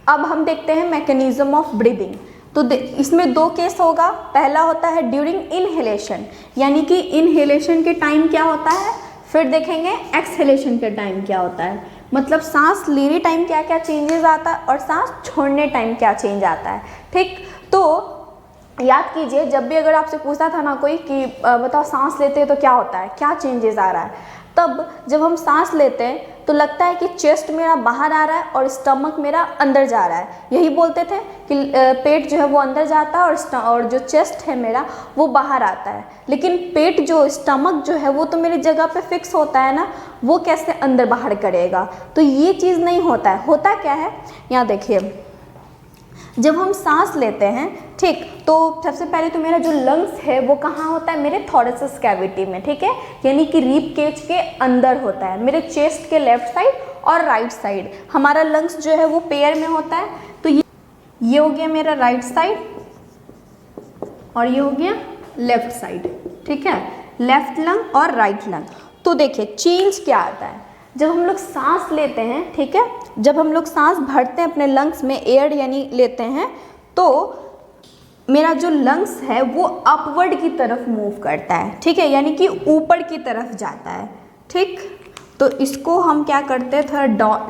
अब हम देखते हैं मैकेनिज्म ऑफ ब्रीदिंग। तो इसमें दो केस होगा। पहला होता है ड्यूरिंग इनहेलेशन, यानी कि इनहेलेशन के टाइम क्या होता है, फिर देखेंगे एक्सहेलेशन के टाइम क्या होता है, मतलब सांस लेने टाइम क्या क्या चेंजेस आता है और सांस छोड़ने टाइम क्या चेंज आता है। ठीक, तो याद कीजिए जब भी अगर आपसे पूछता था ना कोई कि बताओ सांस लेते हैं तो क्या होता है, क्या चेंजेस आ रहा है, तब जब हम सांस लेते हैं तो लगता है कि चेस्ट मेरा बाहर आ रहा है और स्टमक मेरा अंदर जा रहा है। यही बोलते थे कि पेट जो है वो अंदर जाता है और जो चेस्ट है मेरा वो बाहर आता है। लेकिन पेट जो स्टमक जो है वो तो मेरी जगह पे फिक्स होता है ना, वो कैसे अंदर बाहर करेगा। तो ये चीज़ नहीं होता है। होता क्या है, यहाँ देखिए, जब हम सांस लेते हैं, ठीक, तो सबसे पहले तो मेरा जो लंग्स है वो कहाँ होता है, मेरे थोरेसिस कैविटी में, ठीक है, यानी कि रीब केज के अंदर होता है, मेरे चेस्ट के लेफ्ट साइड और राइट साइड हमारा लंग्स जो है वो पेयर में होता है। तो ये हो गया मेरा राइट साइड और ये हो गया लेफ्ट साइड, ठीक है, लेफ्ट लंग और राइट लंग। तो देखिए चेंज क्या आता है जब हम लोग सांस लेते हैं, ठीक है, जब हम लोग सांस भरते हैं अपने लंग्स में, एयर यानी लेते हैं, तो मेरा जो लंग्स है वो अपवर्ड की तरफ मूव करता है, ठीक है, यानी कि ऊपर की तरफ जाता है। ठीक, तो इसको हम क्या करते हैं, थोड़ा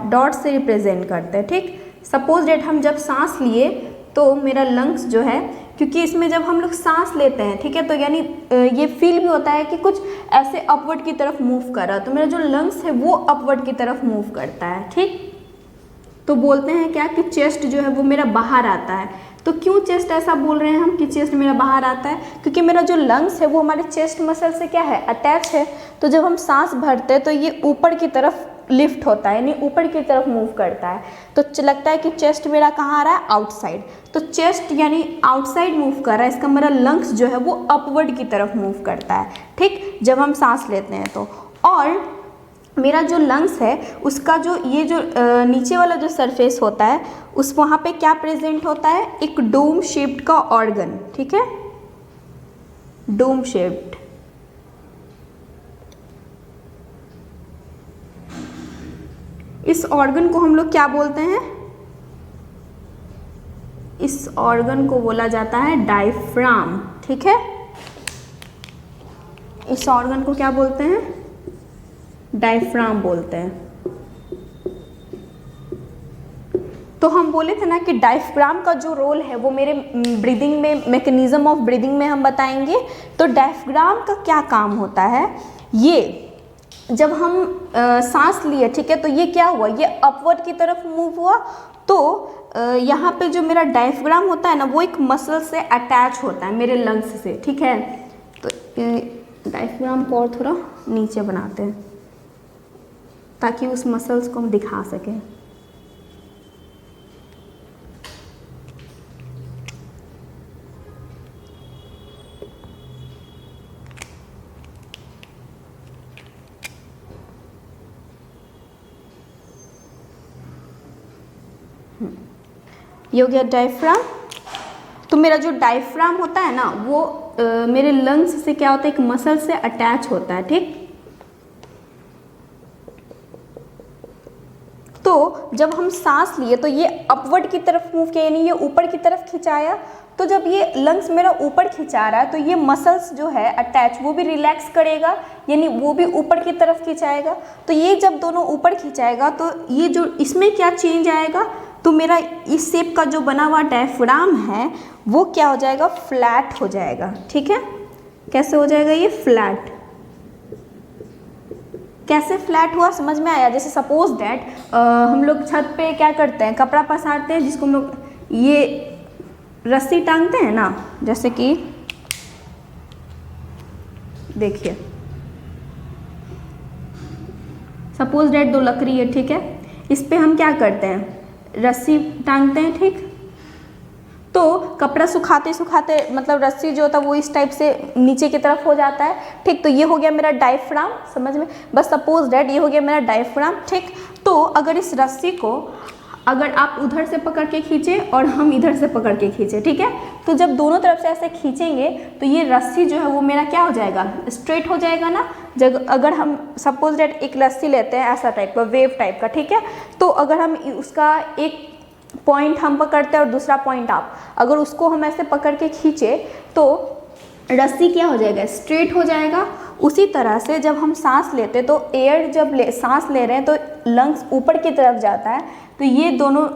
डॉट से रिप्रेजेंट करते हैं। ठीक, सपोज डेट हम जब सांस लिए तो मेरा लंग्स जो है, क्योंकि इसमें जब हम लोग सांस लेते हैं, ठीक है, तो यानी ये फील भी होता है कि कुछ ऐसे अपवर्ड की तरफ मूव कर रहा है, तो मेरा जो लंग्स है वो अपवर्ड की तरफ मूव करता है। ठीक, तो बोलते हैं क्या कि चेस्ट जो है वो मेरा बाहर आता है। तो क्यों चेस्ट ऐसा बोल रहे हैं हम कि चेस्ट मेरा बाहर आता है, क्योंकि मेरा जो लंग्स है वो हमारे चेस्ट मसल से क्या है, अटैच है। तो जब हम सांस भरते हैं तो ये ऊपर की तरफ लिफ्ट होता है, यानी ऊपर की तरफ मूव करता है। तो लगता है कि चेस्ट मेरा कहाँ आ रहा है, आउटसाइड। तो चेस्ट यानी आउटसाइड मूव कर रहा है, इसका मेरा लंग्स जो है वो अपवर्ड की तरफ मूव करता है। ठीक, जब हम सांस लेते हैं तो, और मेरा जो लंग्स है उसका जो ये जो नीचे वाला जो सरफेस होता है उस वहाँ पे क्या प्रेजेंट होता है, एक डोम शेप्ड का ऑर्गन, ठीक है, डोम शेप्ड। इस ऑर्गन को हम लोग क्या बोलते हैं, इस ऑर्गन को बोला जाता है डायफ्राम। ठीक है, इस ऑर्गन को क्या बोलते हैं, डायफ्राम बोलते हैं। तो हम बोले थे ना कि डायफ्राम का जो रोल है वो मेरे ब्रीदिंग में, मैकेनिज्म ऑफ ब्रीदिंग में हम बताएंगे। तो डायफ्राम का क्या काम होता है, ये जब हम सांस लिए, ठीक है, तो ये क्या हुआ, ये अपवर्ड की तरफ मूव हुआ। तो यहाँ पे जो मेरा डायफ्राम होता है ना वो एक मसल से अटैच होता है मेरे लंग्स से। ठीक है, तो डायफ्राम को और थोड़ा नीचे बनाते हैं ताकि उस मसल्स को हम दिखा सकें। ये हो गया डायफ्राम। तो मेरा जो डायफ्राम होता है ना वो मेरे लंग्स से क्या होता है, एक मसल से अटैच होता है। ठीक, तो जब हम सांस लिए तो ये अपवर्ड की तरफ मूव किया, यानी ये ऊपर की तरफ खिंचाया। तो जब ये लंग्स मेरा ऊपर खिंचा रहा है तो ये मसल्स जो है अटैच वो भी रिलैक्स करेगा, यानी वो भी ऊपर की तरफ खिंचाएगा। तो ये जब दोनों ऊपर खिंचाएगा तो ये जो इसमें क्या चेंज आएगा, तो मेरा इस शेप का जो बना हुआ डायफ्राम है वो क्या हो जाएगा, फ्लैट हो जाएगा। ठीक है, कैसे हो जाएगा ये फ्लैट, कैसे फ्लैट हुआ समझ में आया। जैसे सपोज दैट हम लोग छत पे क्या करते हैं, कपड़ा पसारते हैं, जिसको हम लोग ये रस्सी टांगते हैं ना, जैसे कि देखिए सपोज दैट दो लकड़ी है, ठीक है, इस पे हम क्या करते हैं, रस्सी टांगते हैं। ठीक, तो कपड़ा सुखाते सुखाते मतलब रस्सी जो होता है वो इस टाइप से नीचे की तरफ हो जाता है। ठीक, तो ये हो गया मेरा डायफ्राम, समझ में, बस सपोज दैट ये हो गया मेरा डायफ्राम। ठीक, तो अगर इस रस्सी को अगर आप उधर से पकड़ के खींचे और हम इधर से पकड़ के खींचे, ठीक है, तो जब दोनों तरफ से ऐसे खींचेंगे तो ये रस्सी जो है वो मेरा क्या हो जाएगा, स्ट्रेट हो जाएगा ना। जब अगर हम सपोज दैट एक रस्सी लेते हैं ऐसा टाइप का, वेव टाइप का, ठीक है, तो अगर हम उसका एक पॉइंट हम पकड़ते हैं और दूसरा पॉइंट आप, अगर उसको हम ऐसे पकड़ के खींचे तो रस्सी क्या हो जाएगा, स्ट्रेट हो जाएगा। उसी तरह से जब हम सांस लेते तो एयर जब सांस ले रहे हैं तो लंग्स ऊपर की तरफ जाता है, तो ये दोनों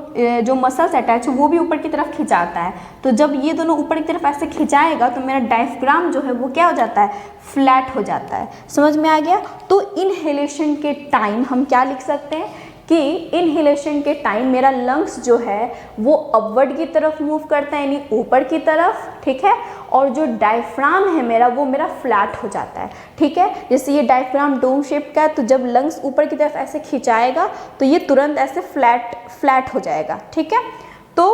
जो मसल्स अटैच है वो भी ऊपर की तरफ खिंचाता है। तो जब ये दोनों ऊपर की तरफ ऐसे खिंचाएगा तो मेरा डायफ्राम जो है वो क्या हो जाता है, फ्लैट हो जाता है। समझ में आ गया। तो इनहेलेशन के टाइम हम क्या लिख सकते हैं कि इनहेलेशन के टाइम मेरा लंग्स जो है वो अपवर्ड की तरफ मूव करता है, यानी ऊपर की तरफ, ठीक है। और जो डायफ्राम है मेरा वो मेरा फ्लैट हो जाता है, ठीक है। जैसे ये डायफ्राम डोम शेप का है, तो जब लंग्स ऊपर की तरफ ऐसे खिंचाएगा तो ये तुरंत ऐसे फ्लैट हो जाएगा, ठीक है। तो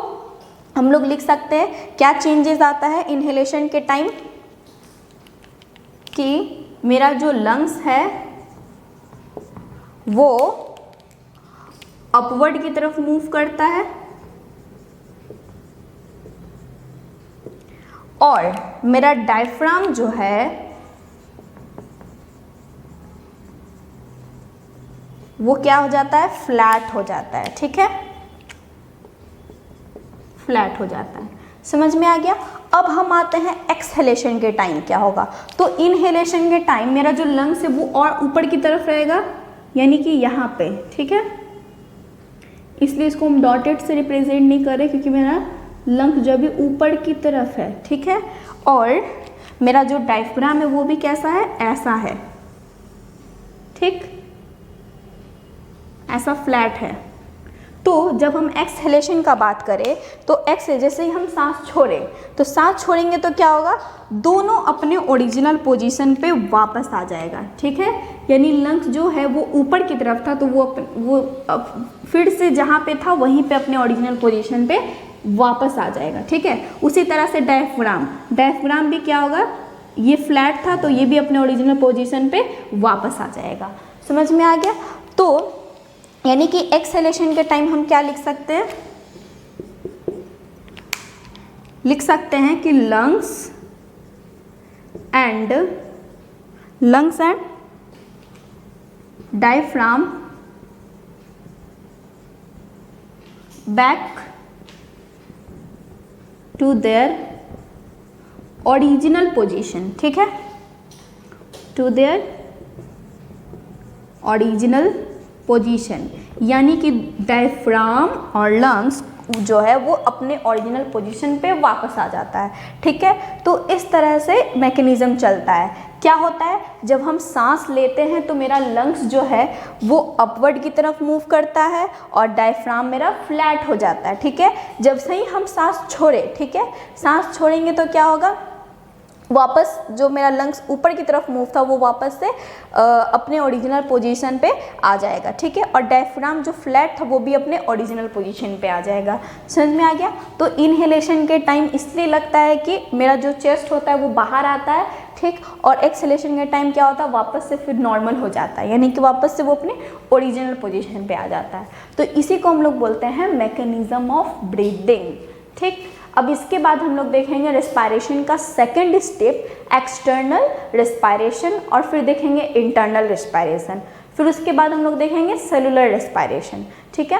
हम लोग लिख सकते हैं क्या चेंजेस आता है इनहेलेशन के टाइम, कि मेरा जो लंग्स है वो अपवर्ड की तरफ मूव करता है और मेरा डायफ्राम जो है वो क्या हो जाता है, फ्लैट हो जाता है, ठीक है, फ्लैट हो जाता है। समझ में आ गया। अब हम आते हैं एक्सहेलेशन के टाइम क्या होगा। तो इनहेलेशन के टाइम मेरा जो लंग्स है वो और ऊपर की तरफ रहेगा, यानी कि यहाँ पे, ठीक है। इसलिए इसको हम डॉटेड से रिप्रेजेंट नहीं कर रहे क्योंकि मेरा लंग जो भी ऊपर की तरफ है, ठीक है। और मेरा जो डायफ्राम है वो भी कैसा है, ऐसा है, ठीक, ऐसा फ्लैट है। तो जब हम एक्सहेलेशन का बात करें तो जैसे ही हम सांस छोड़ें तो सांस छोड़ेंगे तो क्या होगा, दोनों अपने ओरिजिनल पोजीशन पे वापस आ जाएगा, ठीक है। यानी लंग्स जो है वो ऊपर की तरफ था तो वो फिर से जहाँ पे था वहीं पे अपने ओरिजिनल पोजीशन पे वापस आ जाएगा, ठीक है। उसी तरह से डायफ्राम भी क्या होगा, ये फ्लैट था तो ये भी अपने ओरिजिनल पोजीशन पे वापस आ जाएगा। समझ में आ गया। तो यानी कि एक्सहेलेशन के टाइम हम क्या लिख सकते हैं, लिख सकते हैं कि lungs and diaphragm back to their original position, ठीक है, टू देयर ओरिजिनल पोजीशन, यानी कि डायफ्राम और लंग्स जो है वो अपने ओरिजिनल पोजीशन पे वापस आ जाता है, ठीक है। तो इस तरह से मैकेनिज्म चलता है। क्या होता है, जब हम सांस लेते हैं तो मेरा लंग्स जो है वो अपवर्ड की तरफ मूव करता है और डायफ्राम मेरा फ्लैट हो जाता है, ठीक है। जब से ही हम सांस छोड़े, ठीक है, सांस छोड़ेंगे तो क्या होगा, वापस जो मेरा लंग्स ऊपर की तरफ मूव था वो वापस से अपने ओरिजिनल पोजीशन पे आ जाएगा, ठीक है। और डायफ्राम जो फ्लैट था वो भी अपने ओरिजिनल पोजीशन पे आ जाएगा। समझ में आ गया। तो इनहेलेशन के टाइम इसलिए लगता है कि मेरा जो चेस्ट होता है वो बाहर आता है, ठीक, और एक्सहेलेशन के टाइम क्या होता है, वापस से फिर नॉर्मल हो जाता है, यानी कि वापस से वो अपने ओरिजिनल पोजीशन पे आ जाता है। तो इसी को हम लोग बोलते हैं मैकेनिज्म ऑफ ब्रीदिंग, ठीक। अब इसके बाद हम लोग देखेंगे रेस्पायरेशन का सेकंड स्टेप, एक्सटर्नल रेस्पायरेशन, और फिर देखेंगे इंटरनल रेस्पायरेशन, फिर उसके बाद हम लोग देखेंगे सेलुलर रेस्पायरेशन, ठीक है।